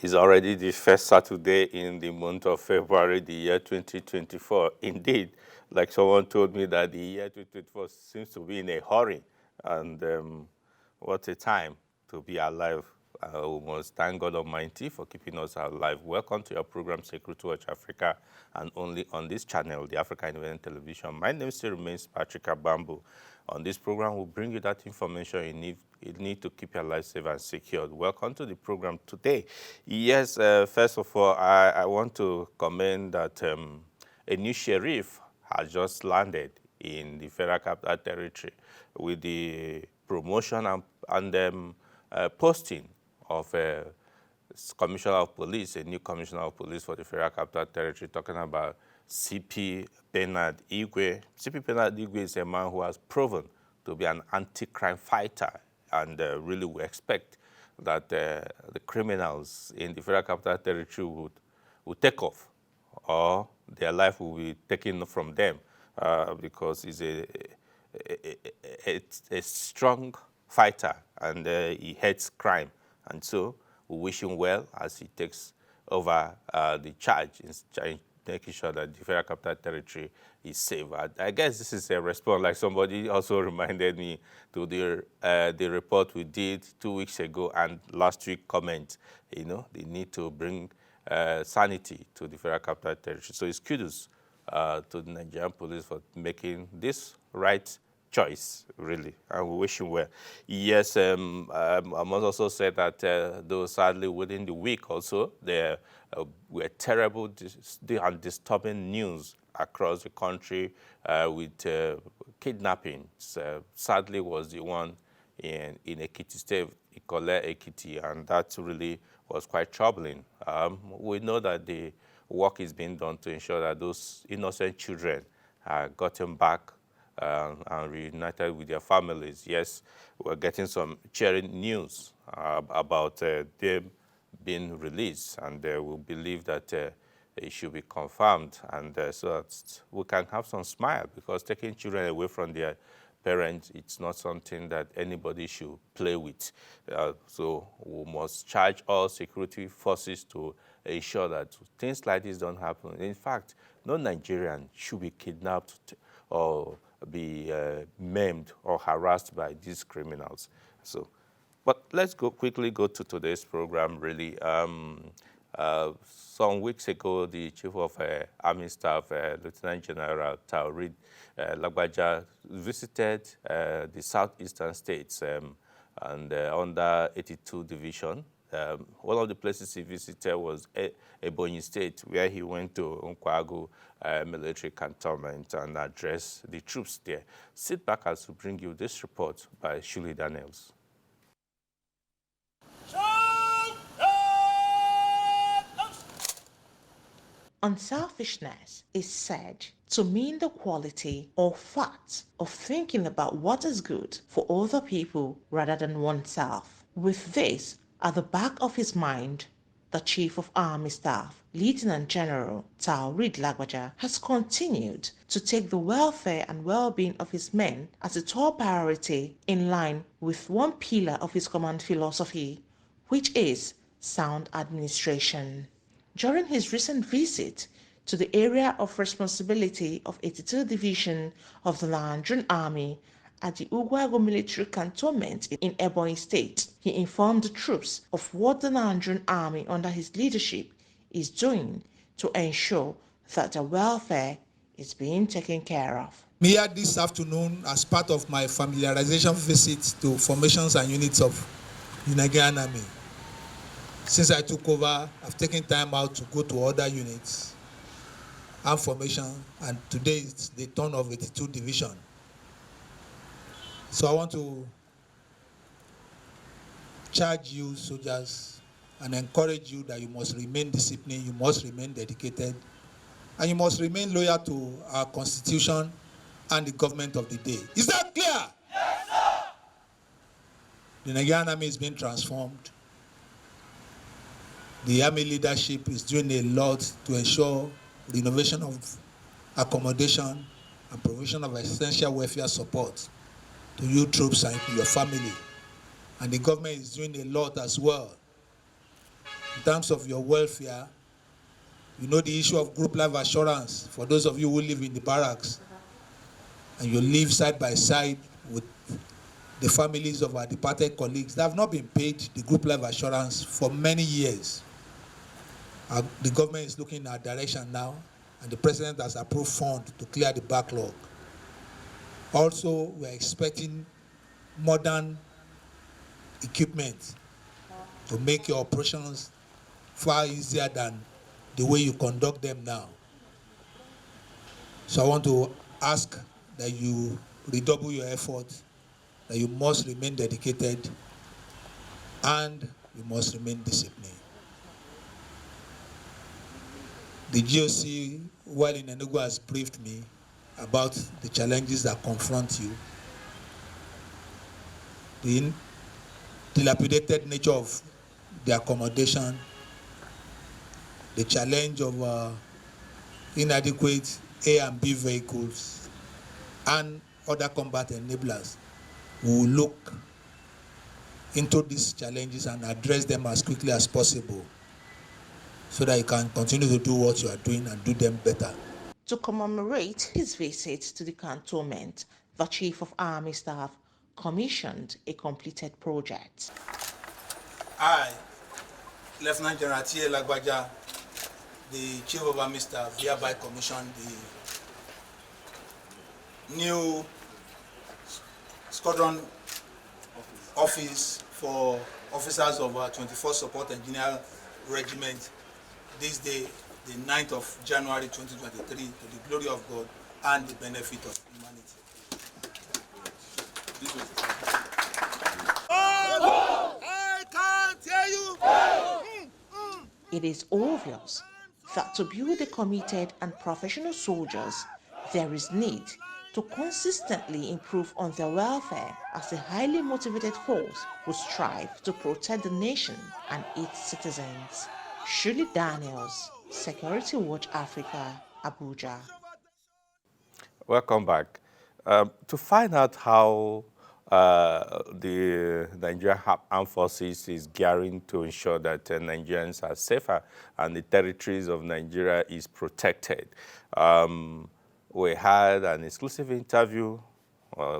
It's already the first Saturday in the month of February, the year 2024. Indeed, like someone told me that the year 2024 seems to be in a hurry. And what a time to be alive. We must thank God Almighty for keeping us alive. Welcome to your program, Security Watch Africa, and only on this channel, the Africa Independent Television. My name still remains Patrick Abambo. On this program, we'll bring you that information you need to keep your life safe and secured. Welcome to the program today. Yes, first of all, I want to comment that a new sheriff has just landed in the Federal Capital Territory with the promotion and posting of a commissioner of police, a new commissioner of police for the Federal Capital Territory, talking about CP Bernard Igwe. CP Bernard Igwe is a man who has proven to be an anti-crime fighter, and really we expect that the criminals in the Federal Capital Territory would take off, or their life will be taken from them, because he's a strong fighter, and he hates crime. And so we wish him well as he takes over the charge in making sure that the Federal Capital Territory is safe. I guess this is a response, like somebody also reminded me, to the report we did 2 weeks ago and last week comment, the need to bring sanity to the Federal Capital Territory. So it's kudos to the Nigerian police for making this right choice, really, and we wish him well. Yes, I must also say that though sadly within the week also, there were terrible and disturbing news across the country with kidnappings. Sadly was the one in Ekiti State, Ikole Ekiti, and that really was quite troubling. We know that the work is being done to ensure that those innocent children are gotten back and reunited with their families. Yes, we're getting some cheering news about them being released, and we believe that it should be confirmed, and so that we can have some smile, because taking children away from their parents, it's not something that anybody should play with. So we must charge all security forces to ensure that things like this don't happen. In fact, no Nigerian should be kidnapped or be maimed or harassed by these criminals. So, but let's quickly go to today's program, really. Some weeks ago, the Chief of Army Staff, Lieutenant General Taoreed Lagbaja, visited the southeastern states and under 82 Division. One of the places he visited was Ebonyi State, where he went to Nkwagu military cantonment and addressed the troops there. Sit back as we bring you this report by Shuli Daniels. Unselfishness is said to mean the quality or fact of thinking about what is good for other people rather than oneself. With this at the back of his mind, the Chief of Army Staff, Lieutenant General Taoreed Lagbaja, has continued to take the welfare and well-being of his men as a top priority, in line with one pillar of his command philosophy, which is sound administration. During his recent visit to the area of responsibility of 82 Division of the Nigerian Army at the Ugwago military cantonment in Ebonyi State, he informed the troops of what the Nigerian Army under his leadership is doing to ensure that their welfare is being taken care of. Here this afternoon, as part of my familiarization visit to formations and units of the Nigerian Army. Since I took over, I've taken time out to go to other units and formation, and today it's the turn of 82 Division. So I want to charge you, soldiers, and encourage you that you must remain disciplined, you must remain dedicated, and you must remain loyal to our Constitution and the government of the day. Is that clear? Yes, sir. The Nigerian Army is being transformed. The Army leadership is doing a lot to ensure renovation of accommodation and provision of essential welfare support to you troops and your family. And the government is doing a lot as well in terms of your welfare. You know the issue of group life assurance for those of you who live in the barracks and you live side by side with the families of our departed colleagues. They have not been paid the group life assurance for many years. The government is looking in our direction now, and the president has approved funds to clear the backlog. Also, we are expecting modern equipment to make your operations far easier than the way you conduct them now. So I want to ask that you redouble your effort, that you must remain dedicated, and you must remain disciplined. The GOC, while in Enugu, has briefed me about the challenges that confront you. The dilapidated nature of the accommodation, the challenge of inadequate A and B vehicles, and other combat enablers. We will look into these challenges and address them as quickly as possible so that you can continue to do what you are doing and do them better. To commemorate his visit to the cantonment, the Chief of Army Staff commissioned a completed project. I, Lieutenant General T.A. Lagbaja, the Chief of Army Staff, hereby commissioned the new squadron office for officers of our 24th Support Engineer Regiment this day, the 9th of January 2023, to the glory of God and the benefit of humanity. I can't hear you. It is obvious that to build a committed and professional soldiers, there is need to consistently improve on their welfare as a highly motivated force will strive to protect the nation and its citizens. Shirley Daniels, Security Watch Africa, Abuja. Welcome back. To find out how the Nigerian Armed Forces is gearing to ensure that Nigerians are safer and the territories of Nigeria is protected, we had an exclusive interview,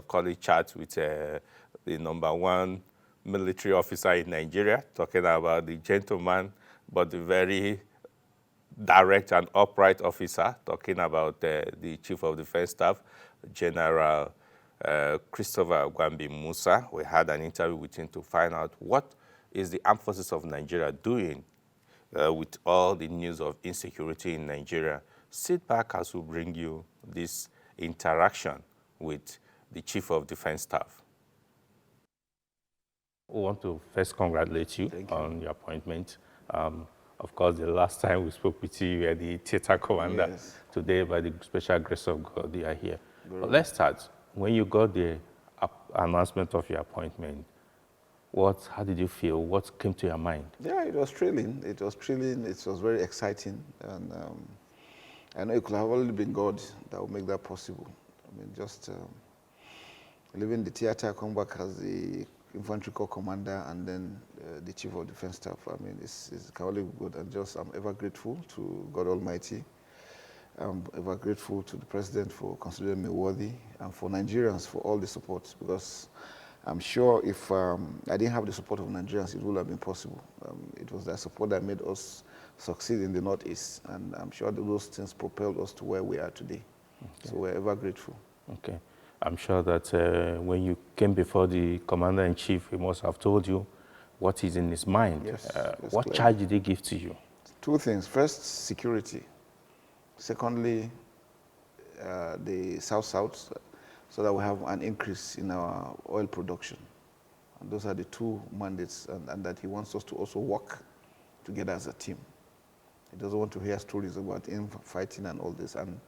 colleague chat with the #1 military officer in Nigeria, talking about the gentleman but the very direct and upright officer, talking about the Chief of Defense Staff, General Christopher Gwambi Musa. We had an interview with him to find out what is the Armed Forces of Nigeria doing with all the news of insecurity in Nigeria. Sit back as we bring you this interaction with the Chief of Defense Staff. We want to first congratulate you on your appointment. Of course, the last time we spoke with you, you were the theater commander. Yes. Today, by the special grace of God, you are here. But let's start. When you got the announcement of your appointment, how did you feel? What came to your mind? Yeah, it was thrilling. It was thrilling. It was very exciting. And I know it could have only been God that would make that possible. I mean, just leaving the theater, come back as the Infantry Corps Commander and then the Chief of Defense Staff. I mean, it's only good. And I'm ever grateful to God Almighty. I'm ever grateful to the President for considering me worthy and for Nigerians for all the support, because I'm sure if I didn't have the support of Nigerians, it would have been possible. It was their support that made us succeed in the Northeast, and I'm sure that those things propelled us to where we are today. Okay. So we're ever grateful. Okay. I'm sure that when you came before the Commander-in-Chief, he must have told you what is in his mind. Yes, what clear. charge did he give to you? Two things. First, security. Secondly, the South-South, so that we have an increase in our oil production. And those are the two mandates, and that he wants us to also work together as a team. He doesn't want to hear stories about fighting and all this, and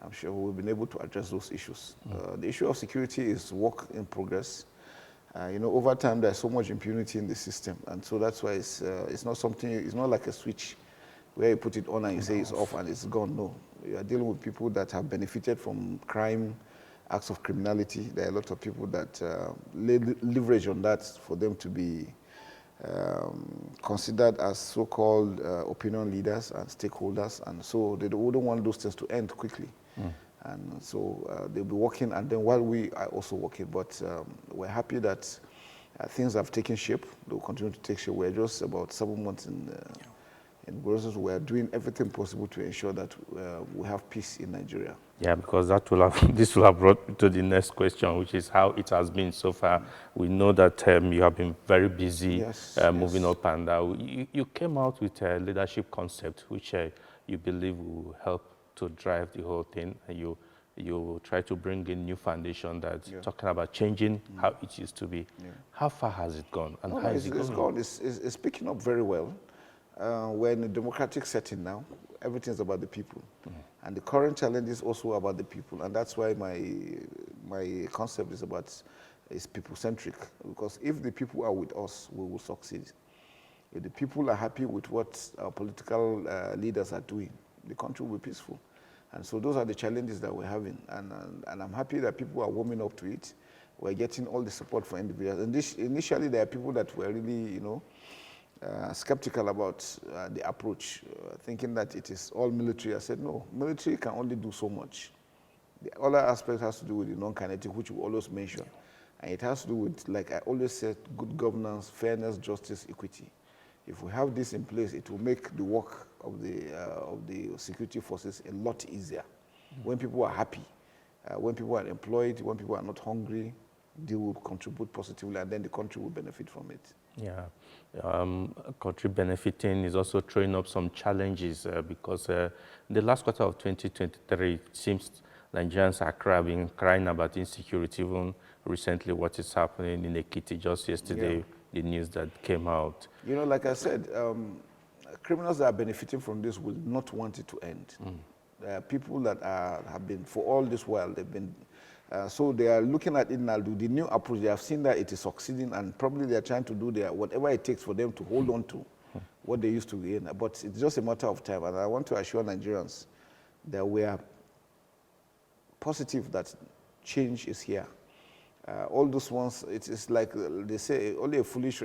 I'm sure we've been able to address those issues. The issue of security is work in progress. Over time, there's so much impunity in the system, and so that's why it's not something, it's not like a switch where you put it on and you say it's off and it's gone. No, you are dealing with people that have benefited from crime, acts of criminality. There are a lot of people that leverage on that for them to be considered as so-called opinion leaders and stakeholders, and so they wouldn't want those things to end quickly. And so they'll be working, and then while we are also working, but we're happy that things have taken shape. They'll continue to take shape. We're just about 7 months in process. We're doing everything possible to ensure that we have peace in Nigeria. Yeah, because that will have, this will have brought me to the next question, which is how it has been so far. We know that you have been very busy moving up and down. You came out with a leadership concept, which you believe will help to drive the whole thing. And you try to bring in new foundation that's talking about changing how it used to be. How far has it gone, and how is it going? It's picking up very well. We're in a democratic setting now. Everything's about the people. And the current challenge is also about the people. And that's why my concept is people-centric. Because if the people are with us, we will succeed. If the people are happy with what our political leaders are doing, the country will be peaceful. And so those are the challenges that we're having. And I'm happy that people are warming up to it. We're getting all the support for individuals. And initially, there are people that were really, skeptical about the approach, thinking that it is all military. I said, no, military can only do so much. The other aspect has to do with the non-kinetic, which we always mention. And it has to do with, like I always said, good governance, fairness, justice, equity. If we have this in place, it will make the work of the security forces a lot easier. When people are happy, when people are employed, when people are not hungry, they will contribute positively, and then the country will benefit from it. Yeah, country benefiting is also throwing up some challenges because in the last quarter of 2023, it seems Nigerians are crying about insecurity. Even recently, what is happening in Ekiti, just yesterday, the news that came out. Like I said, criminals that are benefiting from this will not want it to end. There are people that have been, for all this while, they've been, so they are looking at it now, the new approach. They have seen that it is succeeding, and probably they are trying to do whatever it takes for them to hold on to what they used to gain. But it's just a matter of time, and I want to assure Nigerians that we are positive that change is here. All those ones, it's like they say, only a foolish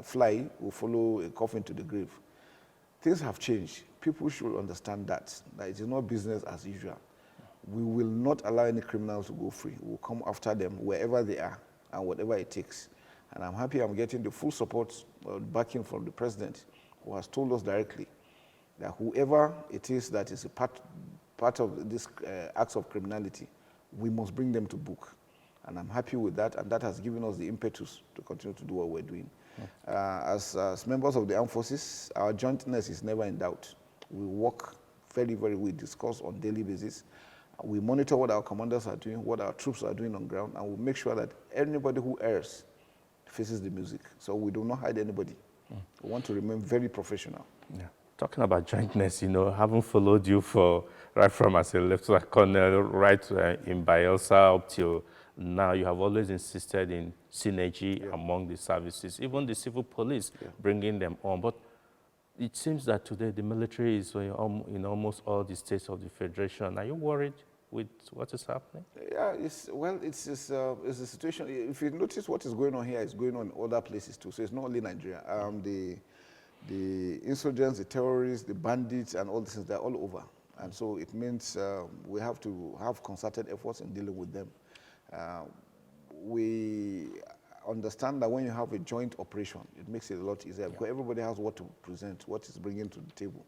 fly will follow a coffin to the grave. Things have changed. People should understand that it is not business as usual. We will not allow any criminals to go free. We will come after them wherever they are and whatever it takes. And I'm happy I'm getting the full support, backing from the president, who has told us directly that whoever it is that is a part of this acts of criminality, we must bring them to book. And I'm happy with that, and that has given us the impetus to continue to do what we're doing. As members of the armed forces, our jointness is never in doubt. We work we discuss on a daily basis. We monitor what our commanders are doing, what our troops are doing on ground, and we make sure that anybody who errs faces the music. So we do not hide anybody. We want to remain very professional. Yeah. Talking about jointness, having followed you right from as a lieutenant colonel, right in Bayelsa up till now, you have always insisted in synergy among the services, even the civil police, bringing them on. But it seems that today the military is in almost all the states of the Federation. Are you worried with what is happening? Yeah, it's a situation. If you notice what is going on here is going on in other places too. So it's not only Nigeria. The insurgents, the terrorists, the bandits, and all these things, they're all over. And so it means we have to have concerted efforts in dealing with them. We understand that when you have a joint operation, it makes it a lot easier because everybody has what to present, what is bringing to the table.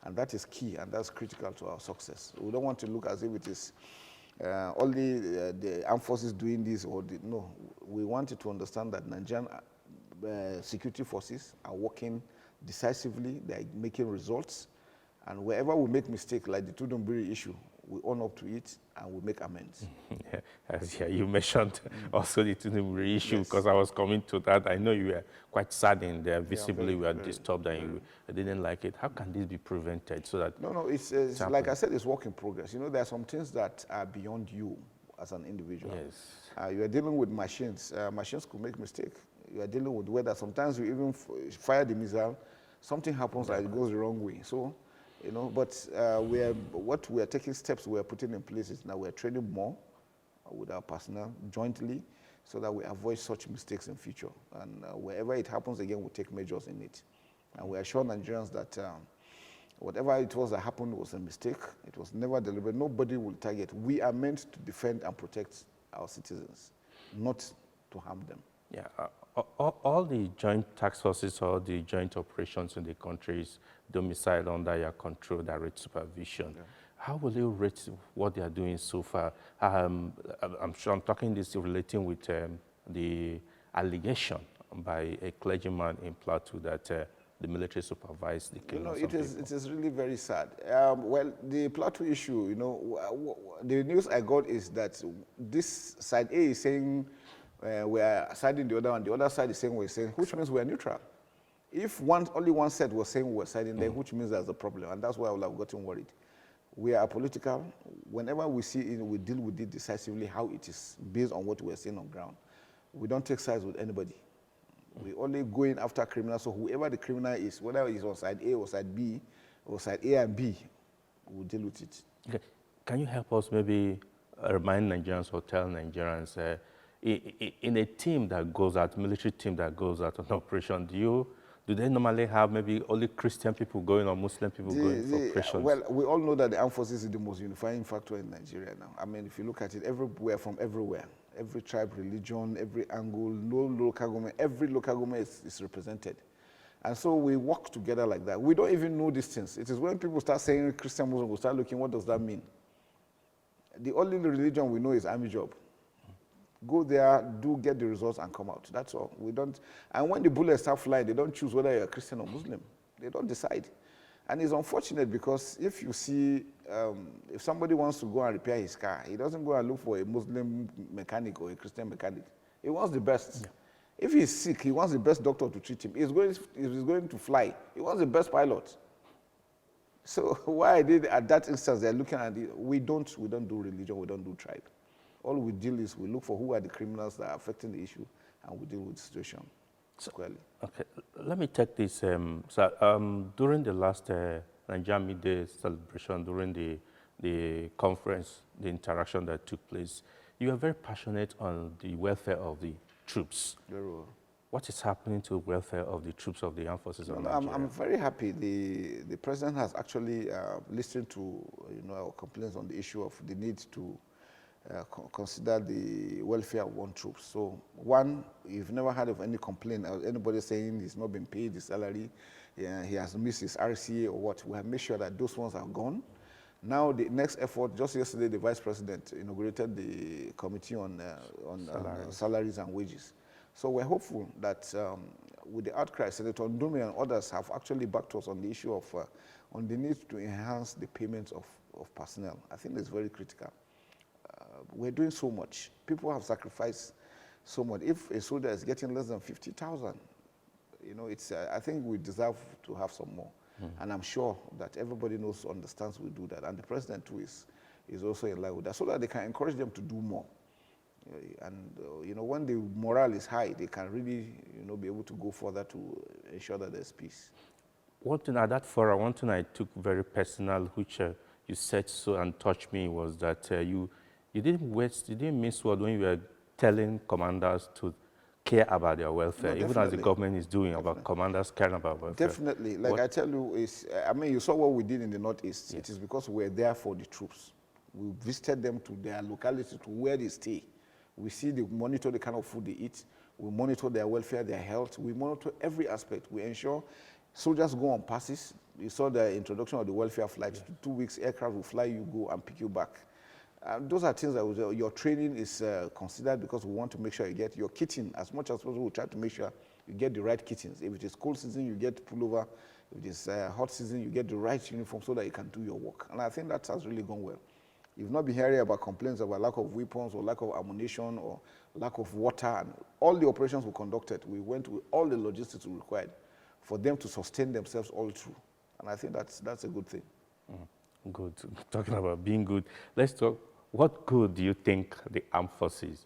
And that is key, and that's critical to our success. We don't want to look as if it is only the armed forces doing this no. We wanted to understand that Nigerian security forces are working decisively, they're making results, and wherever we make mistakes, like the Tudunbiri issue, we own up to it and we make amends. You mentioned also the Tudunbiri issue because I was coming to that. I know you were quite saddened there. Visibly, we were disturbed and you didn't like it. How can this be prevented so that? No, it's like I said, it's work in progress. There are some things that are beyond you as an individual. Yes. You are dealing with machines. Machines could make mistakes. You are dealing with weather. Sometimes you even fire the missile. Something happens that it goes the wrong way. So, but what we are taking steps we are putting in place is now we are training more with our personnel jointly so that we avoid such mistakes in future. And wherever it happens again, we'll take measures in it. And we assure Nigerians that whatever it was that happened was a mistake. It was never deliberate. Nobody will target. We are meant to defend and protect our citizens, not to harm them. Yeah, all the joint task forces or the joint operations in the country is domiciled under your control, direct supervision. Yeah. How will you rate what they are doing so far? I'm sure I'm talking this relating with the allegation by a clergyman in Plateau that the military supervised the killing of some people. It is really very sad. Well, the Plateau issue, the news I got is that this side A is saying we are siding the other, and the other side is saying we're saying, which means we're neutral. If only one side was saying we're siding there, which means there's a problem, and that's why I would have gotten worried. We are political. Whenever we see it, we deal with it decisively how it is, based on what we're seeing on ground. We don't take sides with anybody. We only go in after criminals, so whoever the criminal is, whether it's on side A or side B, or side A and B, we'll deal with it. Okay. Can you help us maybe remind Nigerians or tell Nigerians, in a team that goes out, military team that goes out on operation, do they normally have maybe only Christian people going or Muslim people going for operations? Well, we all know that the armed forces is the most unifying factor in Nigeria now. I mean, if you look at it, everywhere from everywhere, every tribe, religion, every angle, no local government, every local government is represented. And so we work together like that. We don't even know these things. It is when people start saying Christian, Muslim, we start looking, what does that mean? The only religion we know is army job. Go there, get the results, and come out. That's all. We don't. And when the bullets start flying, they don't choose whether you're a Christian or Muslim. They don't decide. And it's unfortunate because if you see, if somebody wants to go and repair his car, he doesn't go and look for a Muslim mechanic or a Christian mechanic. He wants the best. Yeah. If he's sick, he wants the best doctor to treat him. If he's going to fly, he wants the best pilot. So why at that instance they're looking at it, we don't do religion, we don't do tribe. All we deal is we look for who are the criminals that are affecting the issue, and we deal with the situation squarely. Okay, let me take this. During the last Nigerian Midday celebration, during the conference, the interaction that took place, you are very passionate on the welfare of the troops. Very well. What is happening to the welfare of the troops of the armed forces of Nigeria? I'm very happy. The president has actually listened to our complaints on the issue of the need to consider the welfare of one troops. So one, you've never heard of any complaint or anybody saying he's not been paid his salary, he has missed his RCA or what. We have made sure that those ones are gone. Now the next effort, just yesterday the vice president inaugurated the committee on salaries and wages. So we're hopeful that with the outcry, Senator Ndume and others have actually backed us on the issue of on the need to enhance the payments of personnel. I think it's very critical. We're doing so much. People have sacrificed so much. If a soldier is getting less than 50,000, I think we deserve to have some more. And I'm sure that everybody understands we do that. And the president too is also in line with that, so that they can encourage them to do more. And when the morale is high, they can really be able to go further to ensure that there's peace. One thing at that forum, one thing I took very personal, which you said so and touched me, was that you didn't miss word when you were telling commanders to care about their welfare, even as the government is doing about commanders caring about welfare. Definitely. Like I tell you, you saw what we did in the Northeast. Yeah. It is because we're there for the troops. We visited them to their locality, to where they stay. We monitor the kind of food they eat. We monitor their welfare, their health. We monitor every aspect. We ensure soldiers go on passes. You saw the introduction of the welfare flights. Yeah. 2 weeks, aircraft will fly you, go and pick you back. Those are things that your training is considered, because we want to make sure you get your kitting as much as possible. We try to make sure you get the right kittings. If it is cold season, you get pullover. If it is hot season, you get the right uniform so that you can do your work. And I think that has really gone well. You've not been hearing about complaints about lack of weapons or lack of ammunition or lack of water. And all the operations we conducted, we went with all the logistics required for them to sustain themselves all through. And I think that's a good thing. Good. Talking about being good, let's talk. What good do you think the armed forces,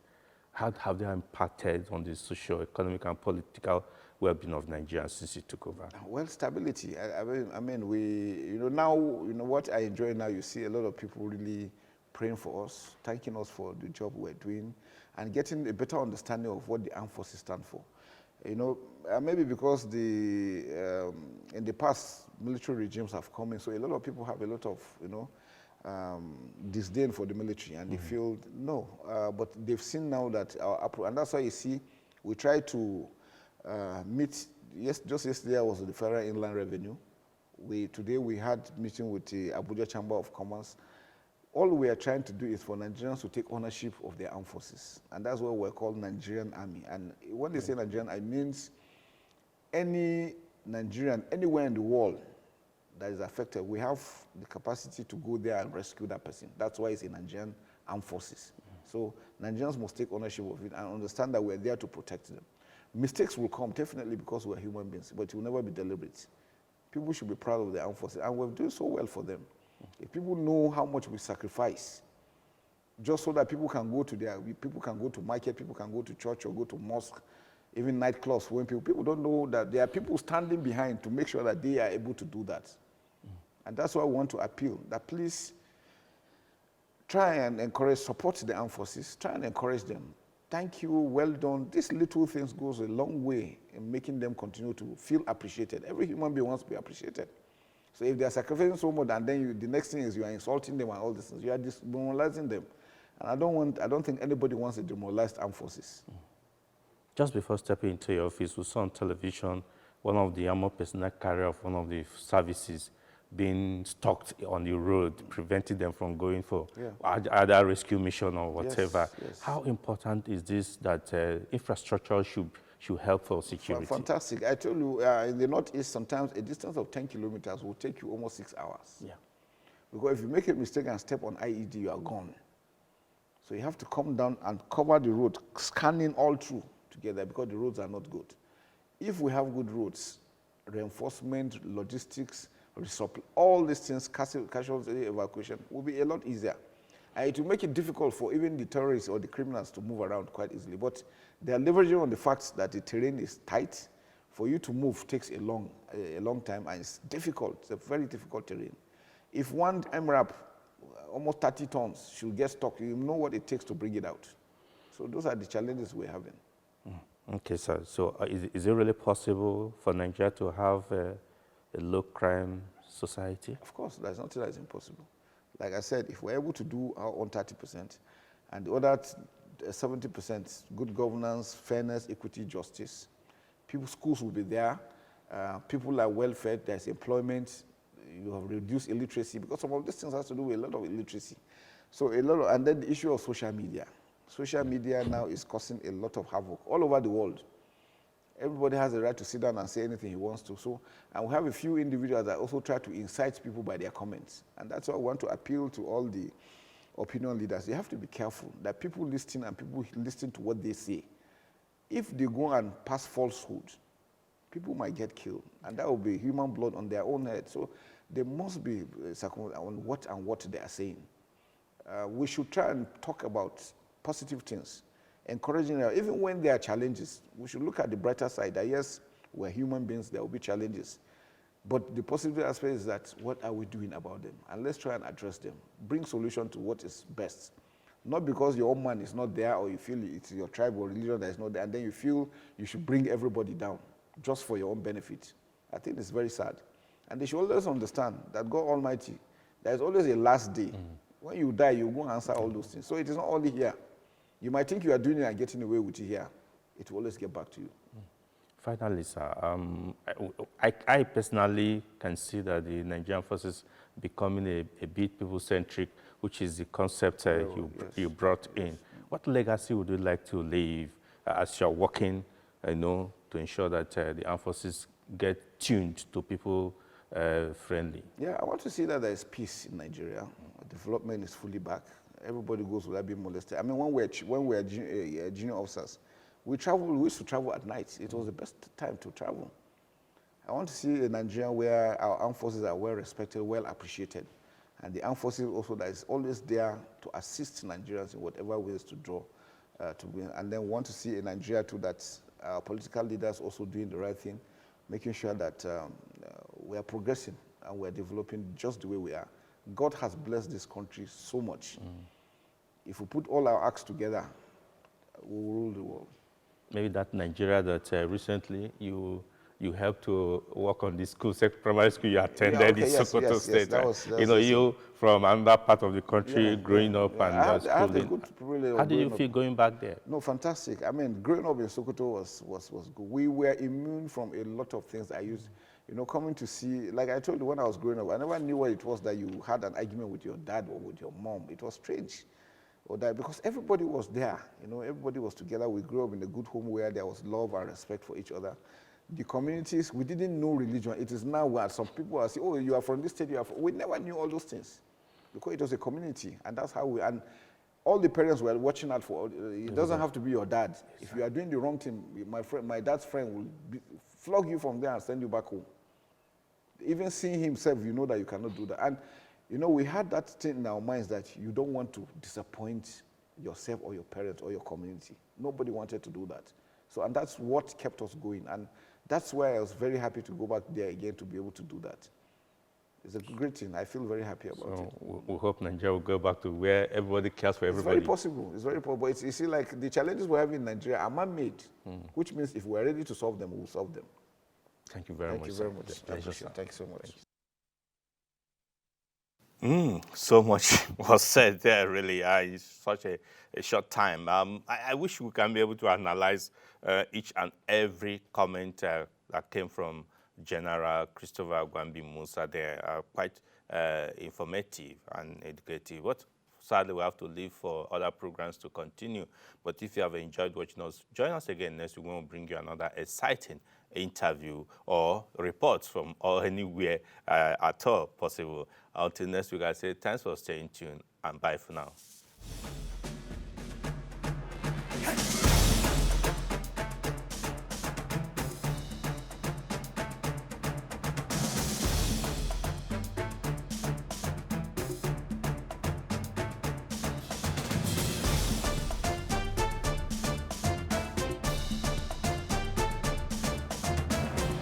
how have they impacted on the social, economic, and political well-being of Nigeria since you took over? Well, stability. I mean, now, what I enjoy now, you see a lot of people really praying for us, thanking us for the job we're doing, and getting a better understanding of what the armed forces stand for. You know, maybe because in the past, military regimes have come in, so a lot of people have a lot of, disdain for the military, and they feel, no, but they've seen now that our approach, and that's why you see, we try to meet, just yesterday was the Federal Inland Revenue. Today we had meeting with the Abuja Chamber of Commerce. All we are trying to do is for Nigerians to take ownership of their armed forces. And that's what we're called Nigerian Army. And when they say Nigerian, it means any Nigerian, anywhere in the world that is affected, we have the capacity to go there and rescue that person. That's why it's a Nigerian Armed Forces. So Nigerians must take ownership of it and understand that we're there to protect them. Mistakes will come, definitely, because we're human beings, but it will never be deliberate. People should be proud of the armed forces, and we're doing so well for them. If people know how much we sacrifice, just so that people can go to market, people can go to church or go to mosque, even nightclubs, when people don't know that there are people standing behind to make sure that they are able to do that. And that's why I want to appeal, that please try and encourage, support the armed forces, try and encourage them. Thank you, well done. These little things goes a long way in making them continue to feel appreciated. Every human being wants to be appreciated. So if they are sacrificing so much, and then the next thing is you are insulting them and all these things, you are demoralizing them. And I don't think anybody wants a demoralized armed forces. Just before stepping into your office, we saw on television one of the armored personnel carrier of one of the services being stalked on the road, preventing them from going for either rescue mission or whatever. Yes. How important is this that infrastructure should help for security? Fantastic. I told you, in the Northeast, sometimes a distance of 10 kilometers will take you almost 6 hours. Yeah. Because if you make a mistake and step on IED, you are gone. So you have to come down and cover the road, scanning all through together, because the roads are not good. If we have good roads, reinforcement, logistics, all these things, casualty evacuation, will be a lot easier. And it will make it difficult for even the terrorists or the criminals to move around quite easily. But they are leveraging on the fact that the terrain is tight. For you to move takes a long time, and it's difficult. It's a very difficult terrain. If one MRAP, almost 30 tons, should get stuck, you know what it takes to bring it out. So those are the challenges we're having. Okay, sir. So is it really possible for Nigeria to have a low-crime society? Of course, there's nothing that is impossible. Like I said, if we're able to do our own 30%, and the other 70%, good governance, fairness, equity, justice, schools will be there, people are well fed, there's employment, you have reduced illiteracy, because some of these things has to do with a lot of illiteracy. So and then the issue of social media. Social media now is causing a lot of havoc all over the world. Everybody has the right to sit down and say anything he wants to. So, and we have a few individuals that also try to incite people by their comments. And that's why I want to appeal to all the opinion leaders. You have to be careful that people listen and people listen to what they say. If they go and pass falsehood, people might get killed. And that will be human blood on their own head. So they must be circumspect on what they are saying. We should try and talk about positive things, encouraging them. Even when there are challenges, we should look at the brighter side, that yes, we're human beings, there will be challenges. But the positive aspect is that what are we doing about them? And let's try and address them. Bring solution to what is best. Not because your own man is not there, or you feel it's your tribe or religion that is not there, and then you feel you should bring everybody down just for your own benefit. I think it's very sad. And they should always understand that God Almighty, there is always a last day. When you die, you won't answer all those things. So it is not only here. You might think you are doing it and getting away with it here. It will always get back to you. Finally, sir, I personally can see that the Nigerian forces becoming a bit people-centric, which is the concept you brought in. What legacy would you like to leave as you're working, to ensure that the armed forces get tuned to people friendly? Yeah, I want to see that there is peace in Nigeria. Development is fully back. Everybody goes without being molested. I mean, when we were junior officers, we used to travel at night. It was the best time to travel. I want to see a Nigeria where our armed forces are well respected, well appreciated. And the armed forces also that is always there to assist Nigerians in whatever ways to draw to win. And then want to see a Nigeria too that our political leaders also doing the right thing, making sure that we are progressing and we are developing just the way we are. God has blessed this country so much. If we put all our acts together, we will rule the world. Maybe that Nigeria that recently you helped to work on the school, primary school you attended okay, in yes, Sokoto yes, State. that right? was You from another part of the country growing up and I had a schooling. good privilege of How did you growing feel up. going back there? No, fantastic. I mean, growing up in Sokoto was good. We were immune from a lot of things I used, coming to see, like I told you when I was growing up, I never knew what it was that you had an argument with your dad or with your mom. It was strange. Or that, because everybody was there, everybody was together. We grew up in a good home where there was love and respect for each other. The communities, we didn't know religion. It is now where some people are saying, oh, you are from this state, we never knew all those things because it was a community, and that's how and all the parents were watching out for, it doesn't have to be your dad. If you are doing the wrong thing, my dad's friend will flog you from there and send you back home. Even seeing himself, you know that you cannot do that. And we had that thing in our minds that you don't want to disappoint yourself or your parents or your community. Nobody wanted to do that. So, and that's what kept us going. And that's why I was very happy to go back there again to be able to do that. It's a great thing. I feel very happy about it. We hope Nigeria will go back to where everybody cares for everybody. It's very possible. It's very possible. But you see, like the challenges we have in Nigeria are man-made, which means if we're ready to solve them, we'll solve them. Thank you very much. Thank you very much. Pleasure, sir. Thank you so much. So much was said there, really. It's such a short time. I wish we can be able to analyze each and every comment that came from General Christopher Gwambi Musa. They are quite informative and educative. But sadly, we have to leave for other programs to continue. But if you have enjoyed watching us, join us again next week when we'll bring you another exciting interview or reports from anywhere at all possible. Until next week, I say thanks for staying tuned and bye for now.